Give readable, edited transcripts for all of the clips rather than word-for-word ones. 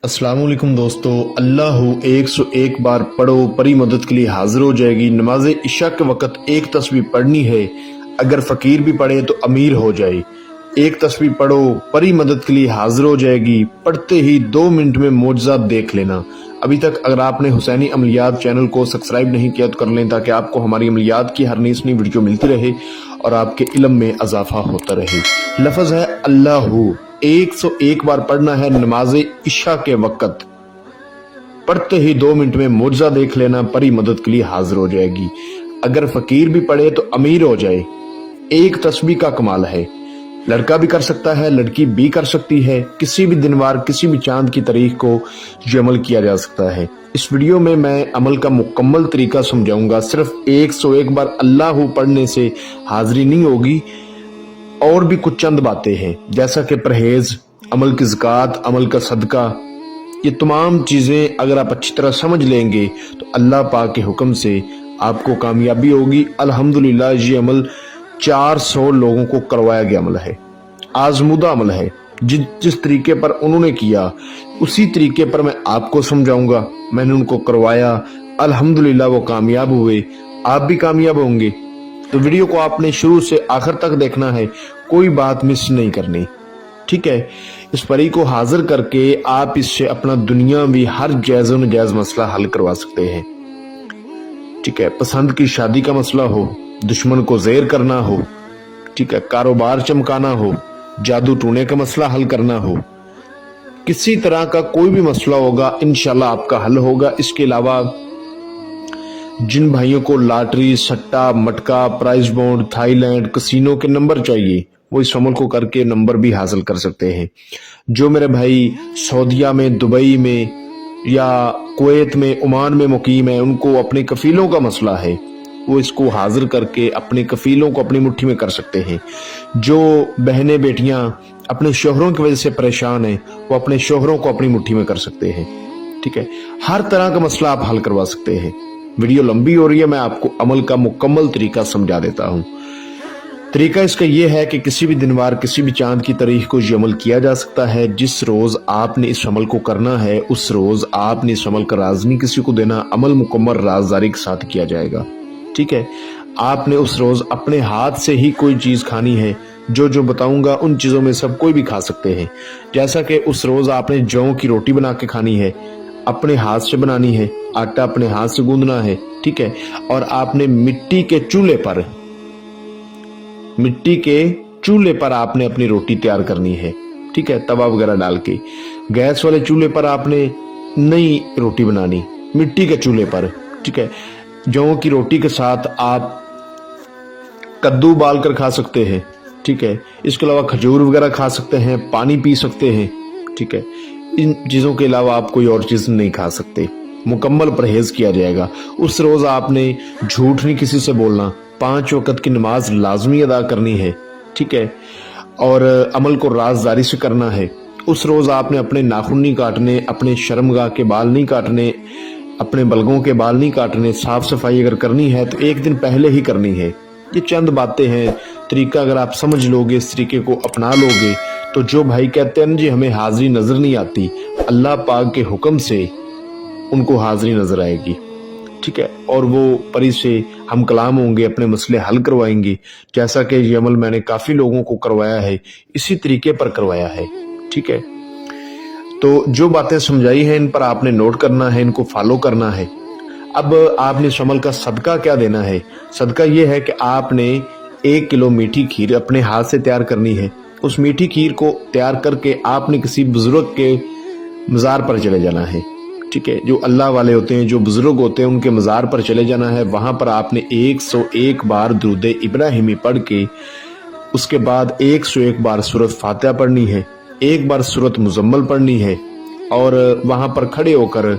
अस्सलाम वालेकुम दोस्तों, अल्लाह 101 बार पढ़ो, परी मदद के लिए हाजिर हो जाएगी। नमाज इशा के वक़्त एक तस्बीह पढ़नी है, अगर फ़कीर भी पढ़े तो अमीर हो जाए। एक तस्बीह पढ़ो, परी मदद के लिए हाजिर हो जाएगी। पढ़ते ही 2 मिनट में मौजज़ा देख लेना। अभी तक अगर आपने हुसैनी अमलियात चैनल को सब्सक्राइब नहीं किया तो कर लें, ताकि आपको हमारी अमलियात की हर नई वीडियो मिलती रहे और आपके इल्म में इजाफा होता रहे। लफ्ज़ है अल्लाहू, 101 बार पढ़ना है नमाज इशा के वक़्त। पढ़ते ही 2 मिनट में मौजज़ा देख लेना, परी मदद के लिए हाजिर हो जाएगी। अगर फ़कीर भी पढ़े तो अमीर हो जाए। एक तस्बीह का कमाल है, लड़का भी कर सकता है, लड़की भी कर सकती है। किसी भी दिनवार, किसी भी चांद की तारीख को ये अमल किया जा सकता है। इस वीडियो में मैं अमल का मुकम्मल तरीका समझाऊंगा। सिर्फ 101 बार अल्लाहू पढ़ने से हाजिरी नहीं होगी, और भी कुछ चंद बातें हैं, जैसा कि परहेज, अमल की ज़कात, अमल का सदका। ये तमाम चीज़ें अगर आप अच्छी तरह समझ लेंगे तो अल्लाह पाक के हुक्म से आपको कामयाबी होगी। अल्हम्दुलिल्लाह ये अमल 400 लोगों को करवाया गया अमल है, आजमूदा अमल है। जिस तरीके पर उन्होंने किया उसी तरीके पर मैं आपको समझाऊंगा। मैंने उनको करवाया, अल्हम्दुलिल्लाह वो कामयाब हुए, आप भी कामयाब होंगे। तो वीडियो को आपने शुरू से आखिर तक देखना है, कोई बात मिस नहीं करनी, ठीक है। इस परी को हाजिर करके आप इससे अपना दुनियावी हर जायज़ व नाजायज़ मसला हल करवा सकते हैं, ठीक है। पसंद की शादी का मसला हो, दुश्मन को ज़ेर करना हो, ठीक है, कारोबार चमकाना हो, जादू टूने का मसला हल करना हो, किसी तरह का कोई भी मसला होगा, इंशाल्लाह आपका हल होगा। इसके अलावा जिन भाइयों को लॉटरी, सट्टा, मटका, प्राइज बॉन्ड, थाईलैंड, कसिनो के नंबर चाहिए, वो इस अमल को करके नंबर भी हासिल कर सकते हैं। जो मेरे भाई सऊदीया में, दुबई में या कुवैत में, ओमान में मुकीम है, उनको अपने कफीलों का मसला है, वो इसको हाजिर करके अपने कफीलों को अपनी मुट्ठी में कर सकते हैं। जो बहनें बेटियां अपने शोहरों की वजह से परेशान हैं, वो अपने शोहरों को अपनी मुट्ठी में कर सकते हैं, ठीक है। हर तरह का मसला आप हल करवा सकते हैं। वीडियो लंबी हो रही है, मैं आपको अमल का मुकम्मल तरीका समझा देता हूँ। तरीका इसका यह है कि किसी भी दिनवार, किसी भी चांद की तारीख को ये अमल किया जा सकता है। जिस रोज आपने इस अमल को करना है, उस रोज आपने इस अमल का राज नहीं किसी को देना। अमल मुकम्मल राजदारी के साथ किया जाएगा, ठीक है। आपने उस रोज अपने हाथ से ही कोई चीज खानी है। जो बताऊंगा उन चीजों में सब कोई भी खा सकते हैं। जैसा कि उस रोज आपने जौ की रोटी बना के खानी है, अपने हाथ से बनानी है, आटा अपने हाथ से गूंदना है, ठीक है। और आपने मिट्टी के चूल्हे पर आपने अपनी रोटी तैयार करनी है, ठीक है, तवा वगैरह डाल के। गैस वाले चूल्हे पर आपने नहीं रोटी बनानी, मिट्टी के चूल्हे पर, ठीक है। जौ की रोटी के साथ आप कद्दू उबाल कर खा सकते हैं, ठीक है। इसके अलावा खजूर वगैरह खा सकते हैं, पानी पी सकते हैं, ठीक है। इन चीज़ों के अलावा आप कोई और चीज़ नहीं खा सकते। मुकम्मल परहेज किया जाएगा। उस रोज़ आपने झूठ नहीं किसी से बोलना, 5 वक़्त की नमाज लाजमी अदा करनी है, ठीक है। और अमल को राजदारी से करना है। उस रोज़ आपने अपने नाखून नहीं काटने, अपने शर्मगाह के बाल नहीं काटने, अपने बलगों के बाल नहीं काटने। साफ सफाई अगर करनी है तो एक दिन पहले ही करनी है। ये चंद बातें हैं। तरीका अगर आप समझ लोगे, इस तरीके को अपना लोगे, तो जो भाई कहते हैं जी हमें हाजिरी नजर नहीं आती, अल्लाह पाक के हुक्म से उनको हाजिरी नजर आएगी, ठीक है। और वो परी से हम कलाम होंगे, अपने मसले हल करवाएंगे। जैसा कि ये अमल मैंने काफी लोगों को करवाया है, इसी तरीके पर करवाया है, ठीक है। तो जो बातें समझाई हैं इन पर आपने नोट करना है, इनको फॉलो करना है। अब आपने इस अमल का सदका क्या देना है। सदका ये है कि आपने 1 किलो मीठी खीर अपने हाथ से तैयार करनी है। उस मीठी खीर को तैयार करके आपने किसी बुजुर्ग के मज़ार पर चले जाना है, ठीक है। जो अल्लाह वाले होते हैं, जो बुजुर्ग होते हैं, उनके मज़ार पर चले जाना है। वहाँ पर आपने 101 बार दुरूद इब्राहिमी पढ़ के, उसके बाद 101 बार सूरत फातिहा पढ़नी है, 1 बार सूरत मुजम्मल पढ़नी है। और वहाँ पर खड़े होकर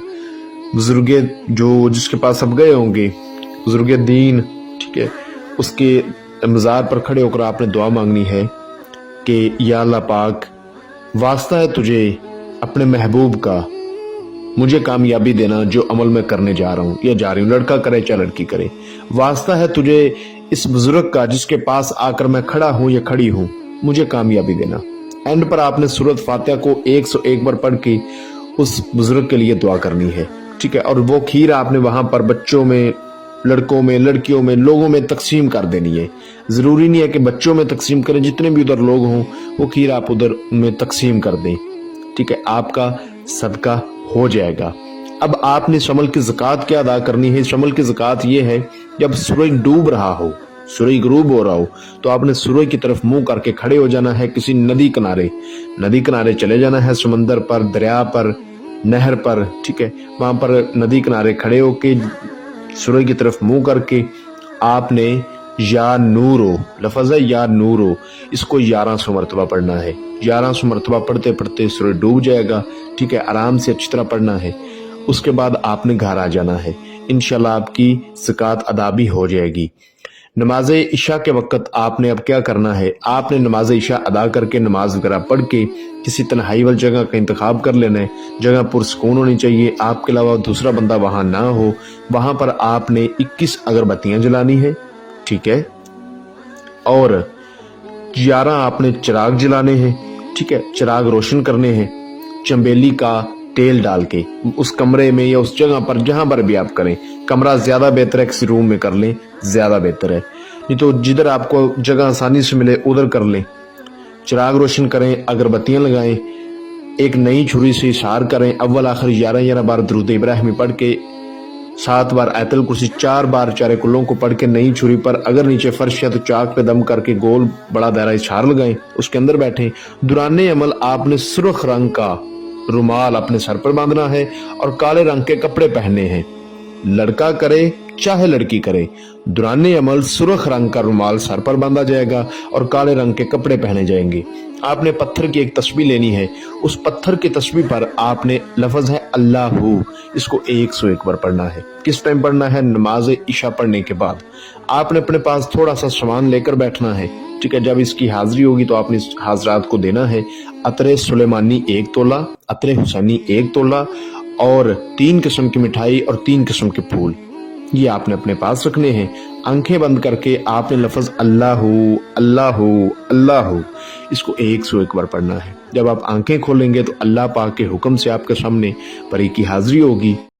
बुजुर्ग जो जिसके पास अब गए होंगे, बुजुर्ग दीन, ठीक है, उसके मज़ार पर खड़े होकर आपने दुआ मांगनी है कि या अल्लाह पाक, वास्ता है तुझे अपने महबूब का, मुझे कामयाबी देना जो अमल में करने जा रहा हूँ या जा रही हूँ, लड़का करे चाहे लड़की करे। वास्ता है तुझे इस बुजुर्ग का जिसके पास आकर मैं खड़ा हूँ या खड़ी हूँ, मुझे कामयाबी देना। एंड पर आपने सूरत फातिहा को 101 बार पढ़ के اس بزرگ کے لیے دعا کرنی ہے، ٹھیک ہے؟ اور وہ کھیر آپ نے وہاں پر بچوں میں، لڑکوں میں، لڑکیوں میں، لوگوں میں تقسیم کر دینی ہے۔ ضروری نہیں ہے کہ بچوں میں تقسیم کریں، جتنے بھی ادھر لوگ ہوں وہ کھیر آپ ادھر میں تقسیم کر دیں، ٹھیک ہے؟ آپ کا صدقہ ہو جائے گا۔ اب آپ نے اس عمل کی زکوٰۃ کیا ادا کرنی ہے؟ اس عمل کی زکوٰۃ یہ ہے، جب سورج ڈوب رہا ہو، سورج غروب ہو رہا ہو، تو آپ نے سورج کی طرف منہ کر کے کھڑے ہو جانا ہے کسی ندی کنارے چلے جانا ہے، سمندر پر، دریا پر، نہر پر، ٹھیک ہے؟ وہاں پر ندی کنارے کھڑے ہو کے سورج کی طرف منہ کر کے آپ نے یا نورو، لفظ ہے یا نورو، اس کو 1100 مرتبہ پڑھنا ہے۔ 1100 مرتبہ پڑھتے پڑھتے سورج ڈوب جائے گا، ٹھیک ہے؟ آرام سے اچھی طرح پڑھنا ہے۔ اس کے بعد آپ نے گھر آ جانا ہے، انشاءاللہ آپ کی زکوٰۃ ادا بھی ہو جائے گی۔ نماز عشاء کے وقت آپ نے اب کیا کرنا ہے؟ آپ نے نماز عشاء ادا کر کے، نماز وغیرہ پڑھ کے کسی تنہائی والی جگہ کا انتخاب کر لینا ہے، جگہ پرسکون ہونی چاہیے، آپ کے علاوہ دوسرا بندہ وہاں نہ ہو۔ وہاں پر آپ نے 21 اگربتیاں جلانی ہے، ٹھیک ہے؟ اور 11 آپ نے چراغ جلانے ہیں، ٹھیک ہے؟ چراغ روشن کرنے ہیں چنبیلی کا تیل ڈال کے، اس کمرے میں یا اس جگہ پر جہاں پر بھی آپ کریں۔ کمرہ زیادہ بہتر ہے، کسی روم میں کر لیں، زیادہ بہتر ہے، نہیں تو جدھر آپ کو جگہ آسانی سے ملے ادھر کر لیں۔ چراغ روشن کریں، اگربتیاں لگائیں، ایک نئی چھری سے اشار کریں، اول آخر 11 بار درود ابراہیمی پڑھ کے، 7 بار آیت الکرسی، 4 بار چارے کلوں کو پڑھ کے نئی چھری پر، اگر نیچے فرش ہے تو چاک پہ دم کر کے گول بڑا دائرہ اشار لگائیں، اس کے اندر بیٹھیں۔ دوران عمل آپ نے سرخ رنگ کا رومال اپنے سر پر باندھنا ہے اور کالے رنگ کے کپڑے پہننے ہیں، لڑکا کرے چاہے لڑکی کرے، دوران عمل سرخ رنگ کا رومال سر پر باندھا جائے گا اور کالے رنگ کے کپڑے پہنے جائیں گے۔ آپ نے پتھر کی ایک تسبیح لینی ہے، اس پتھر کی تسبیح پر آپ نے لفظ ہے اللہ، اس کو 101 بار پڑھنا ہے۔ کس ٹائم پڑھنا ہے؟ نماز عشاء پڑھنے کے بعد۔ آپ نے اپنے پاس تھوڑا سا سامان لے کر بیٹھنا ہے، ٹھیک ہے؟ جب اس کی حاضری ہوگی تو آپ نے اس حاضرات کو دینا ہے۔ عطر سلیمانی 1 تولہ، عطر حسینی 1 تولہ، اور 3 قسم کی مٹھائی اور 3 قسم کے پھول، یہ آپ نے اپنے پاس رکھنے ہیں۔ آنکھیں بند کر کے آپ نے لفظ اللہ اللہ اللہ، اس کو 101 بار پڑھنا ہے۔ جب آپ آنکھیں کھولیں گے تو اللہ پاک کے حکم سے آپ کے سامنے پری کی حاضری ہوگی۔